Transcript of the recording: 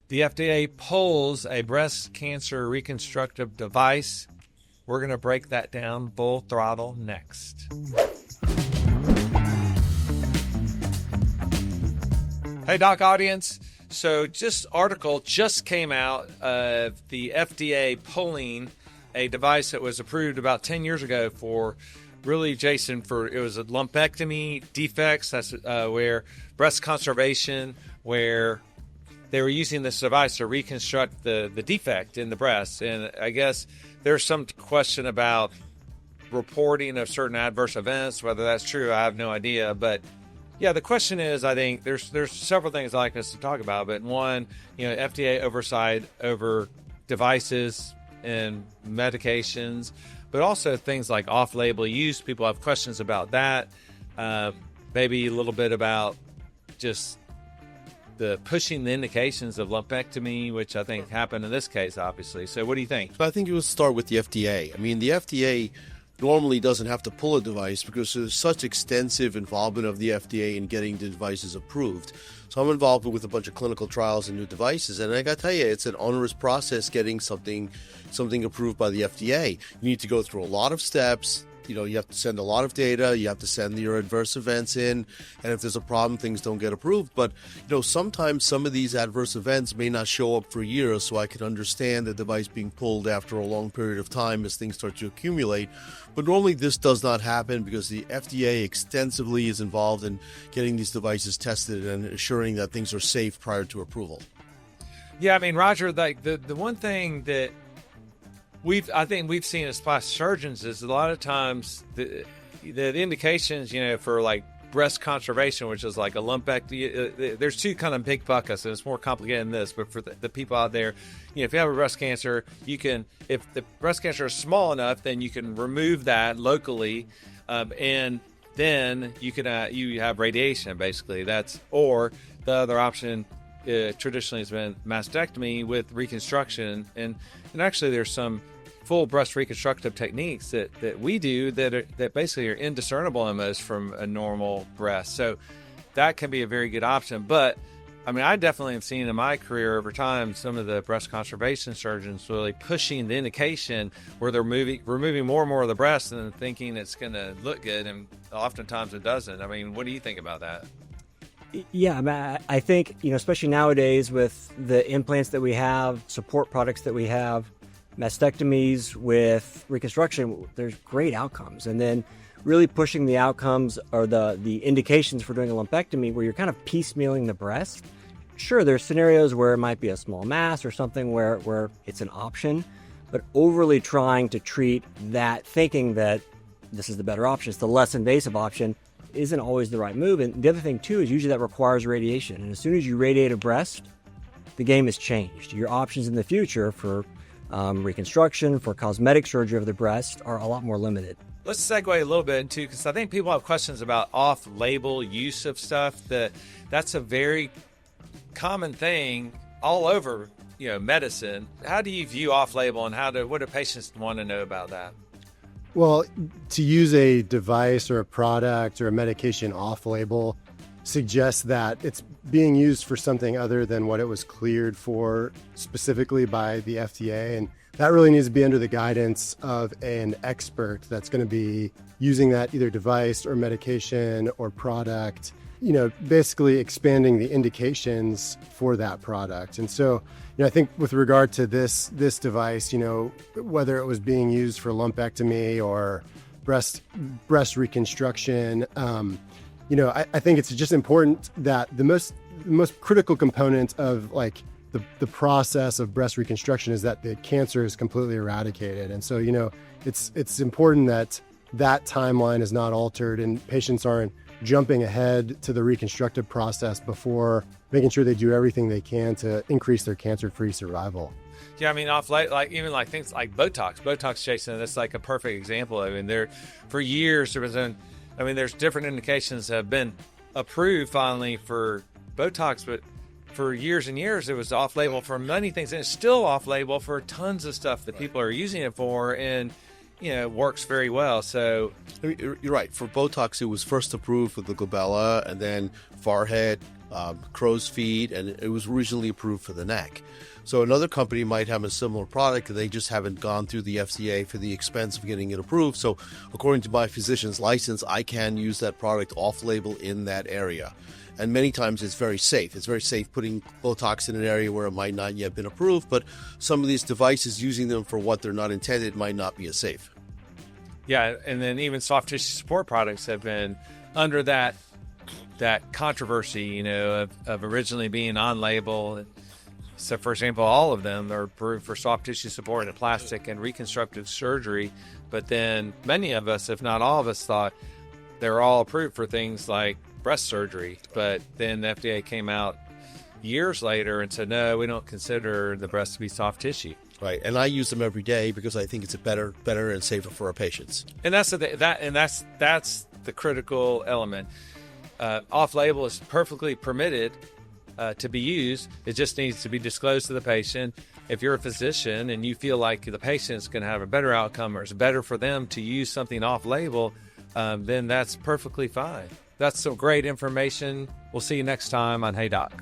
The FDA pulls a breast cancer reconstructive device. We're going to break that down full throttle next. Hey, Doc audience. So article just came out of the FDA pulling a device that was approved about 10 years ago for really, Jason, it was a lumpectomy defects. That's where breast conservation, where they were using this device to reconstruct the defect in the breast. And I guess there's some question about reporting of certain adverse events. Whether that's true, I have no idea. But yeah, the question is, I think there's several things I'd like us to talk about. But one, FDA oversight over devices and medications, but also things like off-label use. People have questions about that. Maybe a little bit about just the pushing the indications of lumpectomy, which I think happened in this case, obviously. So what do you think? I think it would start with the FDA. I mean, the FDA normally doesn't have to pull a device because there's such extensive involvement of the FDA in getting the devices approved. So I'm involved with a bunch of clinical trials and new devices, and I got to tell you, it's an onerous process getting something approved by the FDA. You need to go through a lot of steps. You have to send a lot of data. You have to send your adverse events in. And if there's a problem, things don't get approved. But, sometimes some of these adverse events may not show up for years. So I can understand the device being pulled after a long period of time as things start to accumulate. But normally this does not happen because the FDA extensively is involved in getting these devices tested and assuring that things are safe prior to approval. Yeah, I mean, Roger, like the one thing that I think we've seen as plastic surgeons is a lot of times the indications, for like breast conservation, which is like a lumpectomy. There's two kind of big buckets, and it's more complicated than this. But for the people out there, if you have a breast cancer, you can, if the breast cancer is small enough, then you can remove that locally, and then you have radiation. Basically, or the other option. Traditionally has been mastectomy with reconstruction, and actually there's some full breast reconstructive techniques that we do that basically are indiscernible almost from a normal breast. So that can be a very good option. But I mean, I definitely have seen in my career over time some of the breast conservation surgeons really pushing the indication where they're removing more and more of the breast and thinking it's going to look good, and oftentimes it doesn't. I mean, what do you think about that? Yeah, I think, especially nowadays with the implants that we have, support products that we have, mastectomies with reconstruction, there's great outcomes. And then really pushing the outcomes or the indications for doing a lumpectomy where you're kind of piecemealing the breast. Sure, there's scenarios where it might be a small mass or something where it's an option, but overly trying to treat that, thinking that this is the better option, it's the less invasive option, isn't always the right move. And the other thing too is usually that requires radiation. And as soon as you radiate a breast, the game has changed. Your options in the future for reconstruction, for cosmetic surgery of the breast are a lot more limited. Let's segue a little bit into, because I think people have questions about off-label use of stuff. That's a very common thing all over, medicine. How do you view off-label, and what do patients want to know about that? Well, to use a device or a product or a medication off-label suggests that it's being used for something other than what it was cleared for specifically by the FDA. And that really needs to be under the guidance of an expert that's going to be using that either device or medication or product, basically expanding the indications for that product. And so, I think with regard to this device, whether it was being used for lumpectomy or breast reconstruction, I think it's just important that the most critical component of like the process of breast reconstruction is that the cancer is completely eradicated. And so, it's important that timeline is not altered and patients aren't jumping ahead to the reconstructive process before making sure they do everything they can to increase their cancer-free survival. Yeah, I mean, even things like Botox, Jason, that's like a perfect example. I mean, for years there's different indications that have been approved finally for Botox, but for years and years it was off-label for many things, and it's still off-label for tons of stuff that people are using it for, and works very well. So you're right. For Botox, it was first approved for the glabella and then forehead, crow's feet, and it was originally approved for the neck. So another company might have a similar product, they just haven't gone through the FDA for the expense of getting it approved. So according to my physician's license, I can use that product off-label in that area. And many times it's very safe. It's very safe putting Botox in an area where it might not yet been approved, but some of these devices, using them for what they're not intended, might not be as safe. Yeah, and then even soft tissue support products have been under that controversy, of originally being on label. So, for example, all of them are approved for soft tissue support and plastic and reconstructive surgery. But then many of us, if not all of us, thought they're all approved for things like breast surgery. But then the FDA came out years later and said, no, we don't consider the breast to be soft tissue. Right, and I use them every day because I think it's better and safer for our patients. And that's the critical element. Off-label is perfectly permitted to be used. It just needs to be disclosed to the patient. If you're a physician and you feel like the patient's going to have a better outcome or it's better for them to use something off-label, then that's perfectly fine. That's some great information. We'll see you next time on Hey Doc.